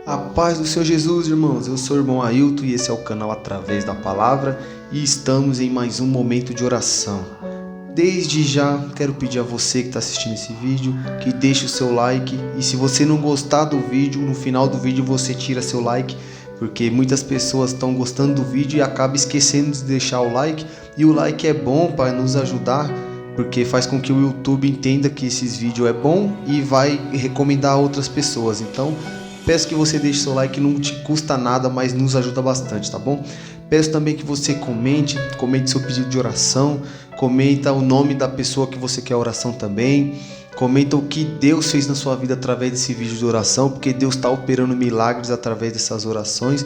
A paz do Senhor Jesus, irmãos. Eu sou o irmão Ailton e esse é o canal Através da Palavra e estamos em mais um momento de oração. Desde já quero pedir a você que está assistindo esse vídeo que deixe o seu like, e se você não gostar do vídeo, no final do vídeo você tira seu like, porque muitas pessoas estão gostando do vídeo e acabam esquecendo de deixar o like, e o like é bom para nos ajudar, porque faz com que o YouTube entenda que esses vídeos é bom e vai recomendar a outras pessoas. Então peço que você deixe seu like, não te custa nada, mas nos ajuda bastante, tá bom? Peço também que você comente seu pedido de oração, comenta o nome da pessoa que você quer oração também, comenta o que Deus fez na sua vida através desse vídeo de oração, porque Deus está operando milagres através dessas orações.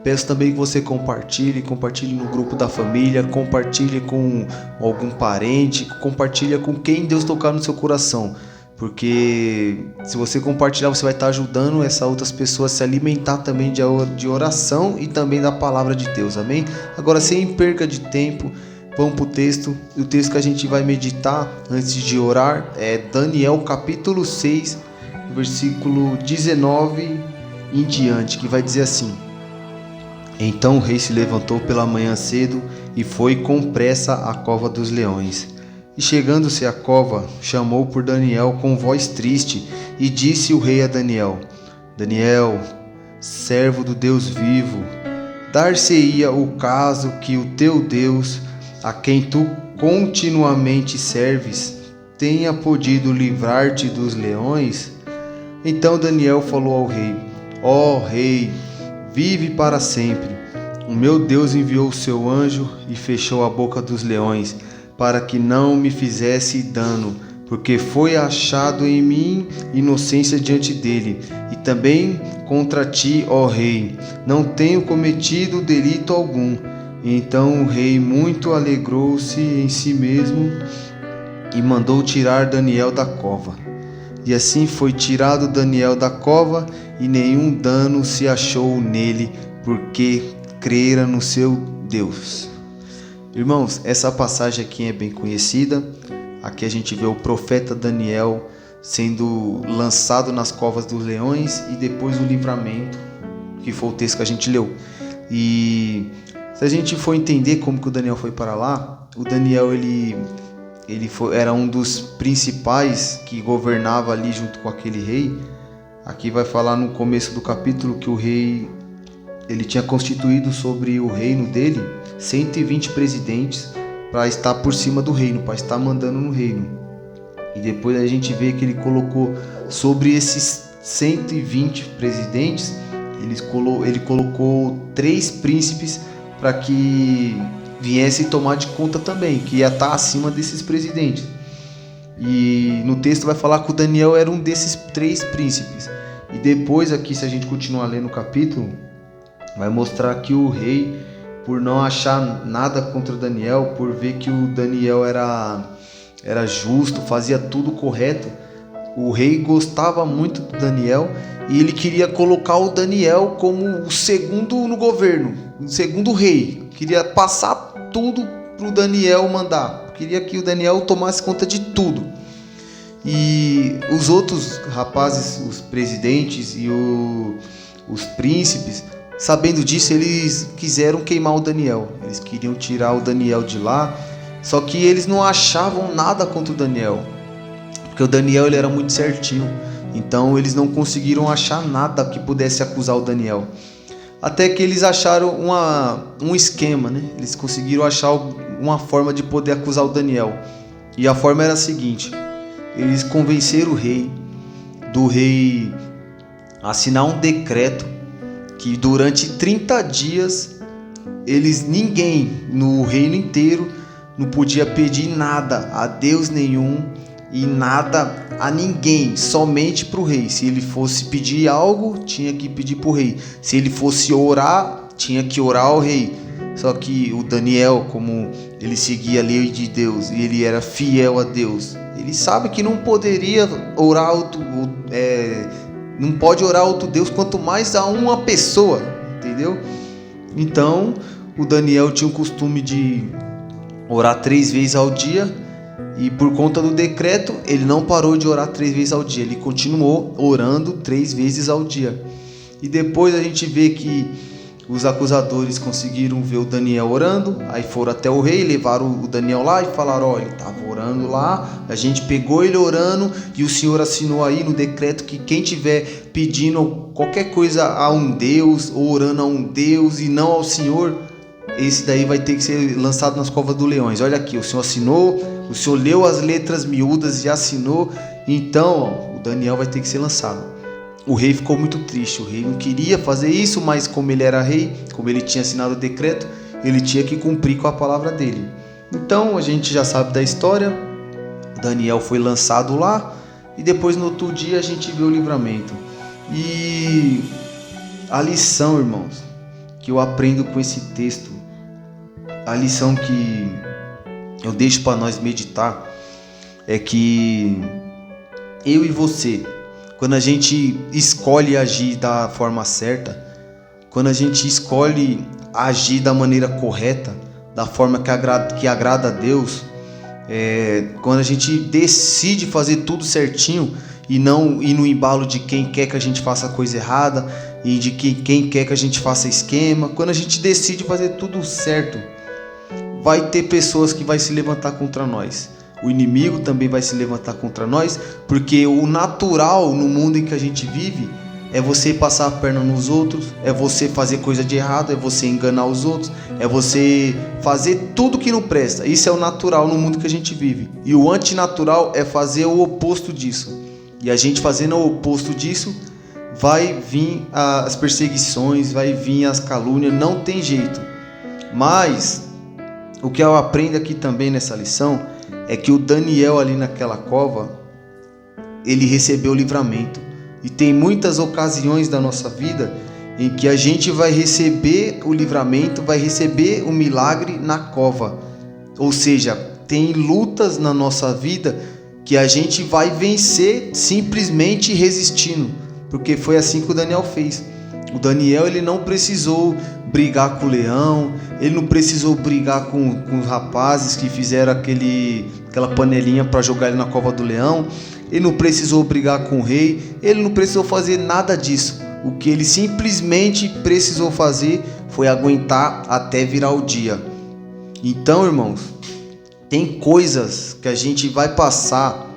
Peço também que você compartilhe no grupo da família, compartilhe com algum parente, compartilhe com quem Deus tocar no seu coração. Porque se você compartilhar, você vai estar ajudando essas outras pessoas a se alimentar também de oração e também da palavra de Deus, amém? Agora, sem perca de tempo, vamos para o texto. O texto que a gente vai meditar antes de orar é Daniel capítulo 6, versículo 19 em diante, que vai dizer assim: Então o rei se levantou pela manhã cedo e foi com pressa à cova dos leões. E chegando-se à cova, chamou por Daniel com voz triste, e disse o rei a Daniel: Daniel, servo do Deus vivo, dar-se-ia o caso que o teu Deus, a quem tu continuamente serves, tenha podido livrar-te dos leões? Então Daniel falou ao rei: Ó rei, vive para sempre. O meu Deus enviou o seu anjo e fechou a boca dos leões, para que não me fizesse dano, porque foi achado em mim inocência diante dele. E também contra ti, ó rei, não tenho cometido delito algum. Então o rei muito alegrou-se em si mesmo e mandou tirar Daniel da cova. E assim foi tirado Daniel da cova, e nenhum dano se achou nele, porque crera no seu Deus. Irmãos, essa passagem aqui é bem conhecida. Aqui a gente vê o profeta Daniel sendo lançado nas covas dos leões e depois o livramento, que foi o texto que a gente leu. E se a gente for entender como que o Daniel foi para lá, o Daniel era um dos principais que governava ali junto com aquele rei. Aqui vai falar no começo do capítulo que o rei ele tinha constituído sobre o reino dele 120 presidentes para estar por cima do reino, para estar mandando no reino. E depois a gente vê que ele colocou sobre esses 120 presidentes, ele colocou 3 príncipes para que viessem tomar de conta também, que ia estar acima desses presidentes. E no texto vai falar que o Daniel era um desses 3 príncipes. E depois aqui, se a gente continuar lendo o capítulo, vai mostrar que o rei, por não achar nada contra o Daniel, por ver que o Daniel era justo, fazia tudo correto, o rei gostava muito do Daniel e ele queria colocar o Daniel como o segundo no governo, o segundo rei. Queria passar tudo para o Daniel mandar, queria que o Daniel tomasse conta de tudo. E os outros rapazes, os presidentes e os príncipes, sabendo disso, eles quiseram queimar o Daniel. Eles queriam tirar o Daniel de lá. Só que eles não achavam nada contra o Daniel, porque o Daniel ele era muito certinho. Então eles não conseguiram achar nada que pudesse acusar o Daniel. Até que eles acharam um esquema, né? Eles conseguiram achar uma forma de poder acusar o Daniel. E a forma era a seguinte: eles convenceram do rei assinar um decreto que durante 30 dias ninguém no reino inteiro não podia pedir nada a Deus nenhum e nada a ninguém, somente para o rei. Se ele fosse pedir algo, tinha que pedir para o rei. Se ele fosse orar, tinha que orar ao rei. Só que o Daniel, como ele seguia a lei de Deus e ele era fiel a Deus, ele sabe que não poderia orar não pode orar a outro Deus, quanto mais a uma pessoa, entendeu? Então, o Daniel tinha o costume de orar 3 vezes ao dia E por conta do decreto, ele não parou de orar 3 vezes ao dia. Ele continuou orando 3 vezes ao dia. E depois a gente vê que os acusadores conseguiram ver o Daniel orando. Aí foram até o rei, levaram o Daniel lá e falaram: ó, ele estava orando lá, a gente pegou ele orando e o Senhor assinou aí no decreto que quem tiver pedindo qualquer coisa a um Deus, ou orando a um Deus e não ao Senhor, esse daí vai ter que ser lançado nas covas dos leões. Olha aqui, o Senhor assinou, o Senhor leu as letras miúdas e assinou, então ó, o Daniel vai ter que ser lançado. O rei ficou muito triste, o rei não queria fazer isso, mas como ele era rei, como ele tinha assinado o decreto, ele tinha que cumprir com a palavra dele. Então a gente já sabe da história, Daniel foi lançado lá e depois no outro dia a gente vê o livramento. E a lição, irmãos, que eu aprendo com esse texto, a lição que eu deixo para nós meditar, é que eu e você, quando a gente escolhe agir da forma certa, quando a gente escolhe agir da maneira correta, da forma que agrada a Deus, quando a gente decide fazer tudo certinho e não ir no embalo de quem quer que a gente faça a coisa errada e de quem quer que a gente faça esquema, quando a gente decide fazer tudo certo, vai ter pessoas que vai se levantar contra nós. O inimigo também vai se levantar contra nós, porque o natural no mundo em que a gente vive é você passar a perna nos outros, é você fazer coisa de errado, é você enganar os outros, é você fazer tudo que não presta. Isso é o natural no mundo que a gente vive. E o antinatural é fazer o oposto disso. E a gente fazendo o oposto disso, vai vir as perseguições, vai vir as calúnias, não tem jeito. Mas o que eu aprendo aqui também nessa lição é que o Daniel ali naquela cova, ele recebeu o livramento. E tem muitas ocasiões da nossa vida em que a gente vai receber o livramento, vai receber o milagre na cova. Ou seja, tem lutas na nossa vida que a gente vai vencer simplesmente resistindo. Porque foi assim que o Daniel fez. O Daniel, ele não precisou brigar com o leão, ele não precisou brigar com os rapazes que fizeram aquela panelinha para jogar ele na cova do leão, ele não precisou brigar com o rei, ele não precisou fazer nada disso. O que ele simplesmente precisou fazer foi aguentar até virar o dia. Então, irmãos, tem coisas que a gente vai passar,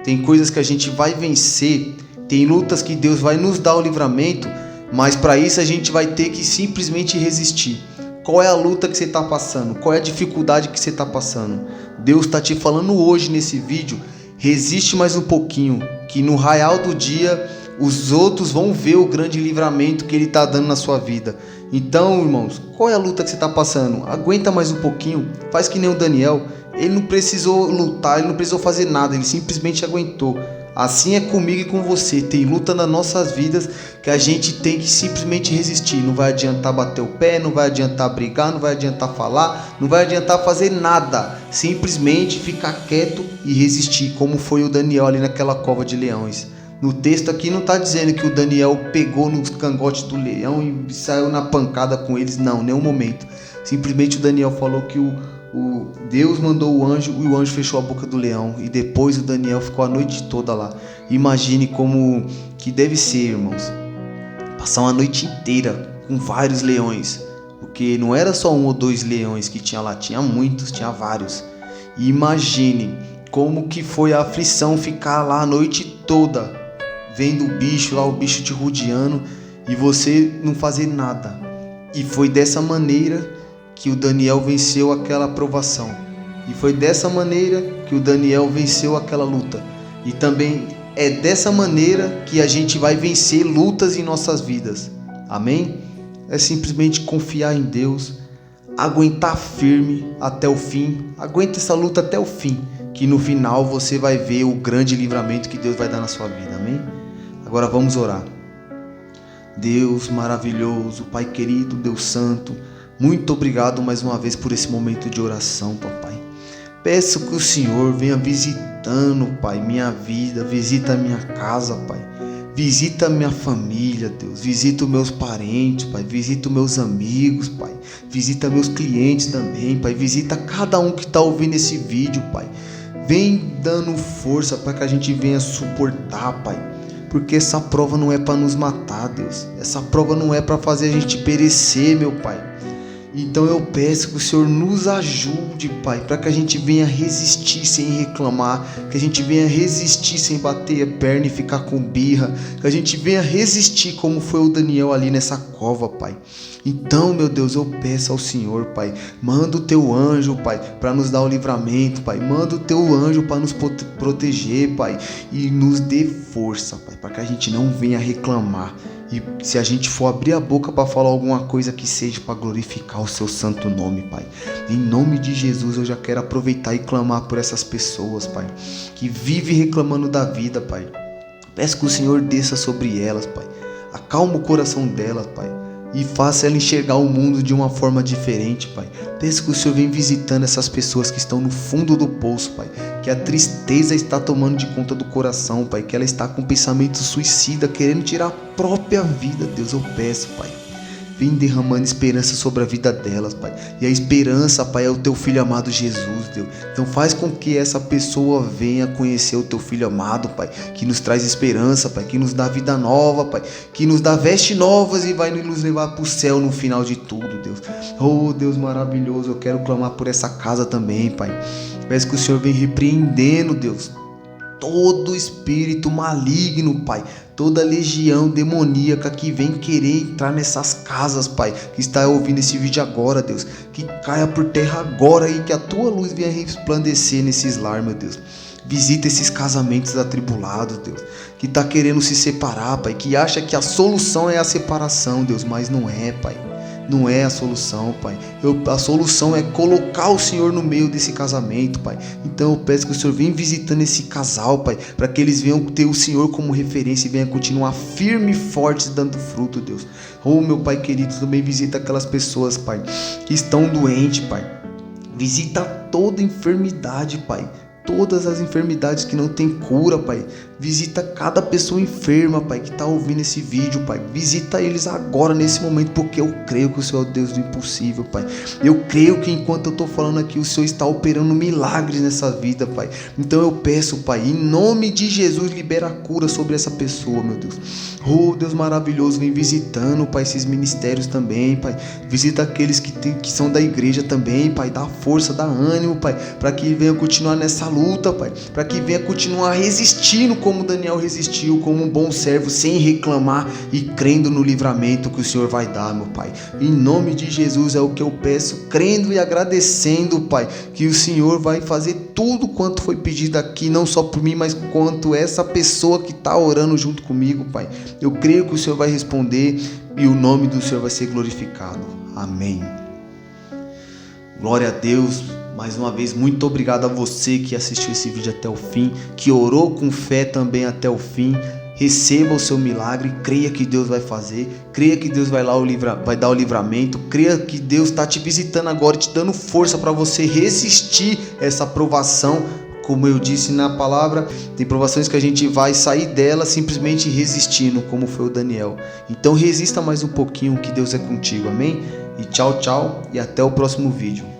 tem coisas que a gente vai vencer, tem lutas que Deus vai nos dar o livramento, mas para isso a gente vai ter que simplesmente resistir. Qual é a luta que você está passando? Qual é a dificuldade que você está passando? Deus está te falando hoje nesse vídeo, resiste mais um pouquinho, que no raiar do dia os outros vão ver o grande livramento que Ele está dando na sua vida. Então, irmãos, qual é a luta que você está passando? Aguenta mais um pouquinho, faz que nem o Daniel. Ele não precisou lutar, ele não precisou fazer nada, ele simplesmente aguentou. Assim é comigo e com você. Tem luta nas nossas vidas que a gente tem que simplesmente resistir. Não vai adiantar bater o pé, não vai adiantar brigar, não vai adiantar falar, não vai adiantar fazer nada. Simplesmente ficar quieto e resistir, como foi o Daniel ali naquela cova de leões. No texto aqui não está dizendo que o Daniel pegou nos cangotes do leão e saiu na pancada com eles. Não, em nenhum momento. Simplesmente o Daniel falou que Deus mandou o anjo e o anjo fechou a boca do leão. E depois o Daniel ficou a noite toda lá. Imagine como que deve ser, irmãos, passar uma noite inteira com vários leões. Porque não era só 1 ou 2 leões que tinha lá, tinha muitos, tinha vários. E imagine como que foi a aflição ficar lá a noite toda, vendo o bicho lá, o bicho te rodeando, e você não fazer nada. E foi dessa maneira que o Daniel venceu aquela provação. E foi dessa maneira que o Daniel venceu aquela luta. E também é dessa maneira que a gente vai vencer lutas em nossas vidas. Amém? É simplesmente confiar em Deus, aguentar firme até o fim. Aguenta essa luta até o fim, que no final você vai ver o grande livramento que Deus vai dar na sua vida. Amém? Agora vamos orar. Deus maravilhoso, Pai querido, Deus santo, muito obrigado mais uma vez por esse momento de oração, papai. Peço que o Senhor venha visitando, Pai, minha vida, visita a minha casa, Pai. Visita a minha família, Deus. Visita os meus parentes, Pai. Visita os meus amigos, Pai. Visita meus clientes também, Pai. Visita cada um que está ouvindo esse vídeo, Pai. Vem dando força para que a gente venha suportar, Pai. Porque essa prova não é para nos matar, Deus. Essa prova não é para fazer a gente perecer, meu Pai. Então eu peço que o Senhor nos ajude, Pai, para que a gente venha resistir sem reclamar, que a gente venha resistir sem bater a perna e ficar com birra, que a gente venha resistir como foi o Daniel ali nessa cova, Pai. Então, meu Deus, eu peço ao Senhor, Pai, manda o teu anjo, Pai, para nos dar o livramento, Pai, manda o teu anjo para nos proteger, Pai, e nos dê força, Pai, para que a gente não venha reclamar. E se a gente for abrir a boca para falar alguma coisa que seja para glorificar o seu santo nome, Pai. Em nome de Jesus eu já quero aproveitar e clamar por essas pessoas, Pai, que vivem reclamando da vida, Pai. Peço que o Senhor desça sobre elas, Pai. Acalma o coração delas, Pai, e faça ela enxergar o mundo de uma forma diferente, Pai. Peço que o Senhor venha visitando essas pessoas que estão no fundo do poço, Pai, que a tristeza está tomando de conta do coração, Pai, que ela está com pensamento suicida, querendo tirar a própria vida. Deus, eu peço, Pai, vem derramando esperança sobre a vida delas, Pai. E a esperança, Pai, é o teu Filho amado Jesus, Deus. Então faz com que essa pessoa venha conhecer o teu Filho amado, Pai, que nos traz esperança, Pai, que nos dá vida nova, Pai, que nos dá vestes novas e vai nos levar para o céu no final de tudo, Deus. Oh, Deus maravilhoso, eu quero clamar por essa casa também, Pai. Peço que o Senhor venha repreendendo, Deus, todo espírito maligno, Pai, toda legião demoníaca que vem querer entrar nessas casas, Pai, que está ouvindo esse vídeo agora, Deus, que caia por terra agora e que a tua luz venha resplandecer nesses lar, meu Deus. Visita esses casamentos atribulados, Deus, que está querendo se separar, Pai, que acha que a solução é a separação, Deus, mas não é, Pai. Não é a solução, Pai. A solução é colocar o Senhor no meio desse casamento, Pai. Então eu peço que o Senhor venha visitando esse casal, Pai, para que eles venham ter o Senhor como referência e venham continuar firme e fortes dando fruto, Deus. Oh, meu Pai querido, também visita aquelas pessoas, Pai, que estão doentes, Pai. Visita toda enfermidade, Pai. Todas as enfermidades que não tem cura, Pai. Visita cada pessoa enferma, Pai, que está ouvindo esse vídeo, Pai. Visita eles agora, nesse momento, porque eu creio que o Senhor é o Deus do impossível, Pai. Eu creio que enquanto eu estou falando aqui, o Senhor está operando milagres nessa vida, Pai. Então eu peço, Pai, em nome de Jesus, libera a cura sobre essa pessoa, meu Deus. Oh, Deus maravilhoso, vem visitando, Pai, esses ministérios também, Pai. Visita aqueles que são da igreja também, Pai. Dá força, dá ânimo, Pai, para que venha continuar nessa luta, Pai, para que venha continuar resistindo como Daniel resistiu, como um bom servo, sem reclamar e crendo no livramento que o Senhor vai dar, meu Pai. Em nome de Jesus é o que eu peço, crendo e agradecendo, Pai, que o Senhor vai fazer tudo quanto foi pedido aqui, não só por mim, mas quanto essa pessoa que está orando junto comigo, Pai. Eu creio que o Senhor vai responder e o nome do Senhor vai ser glorificado. Amém. Glória a Deus. Mais uma vez, muito obrigado a você que assistiu esse vídeo até o fim, que orou com fé também até o fim. Receba o seu milagre, creia que Deus vai fazer, creia que Deus vai dar o livramento, creia que Deus está te visitando agora, te dando força para você resistir a essa provação. Como eu disse na palavra, tem provações que a gente vai sair dela simplesmente resistindo, como foi o Daniel. Então resista mais um pouquinho, que Deus é contigo, amém? E tchau, tchau, e até o próximo vídeo.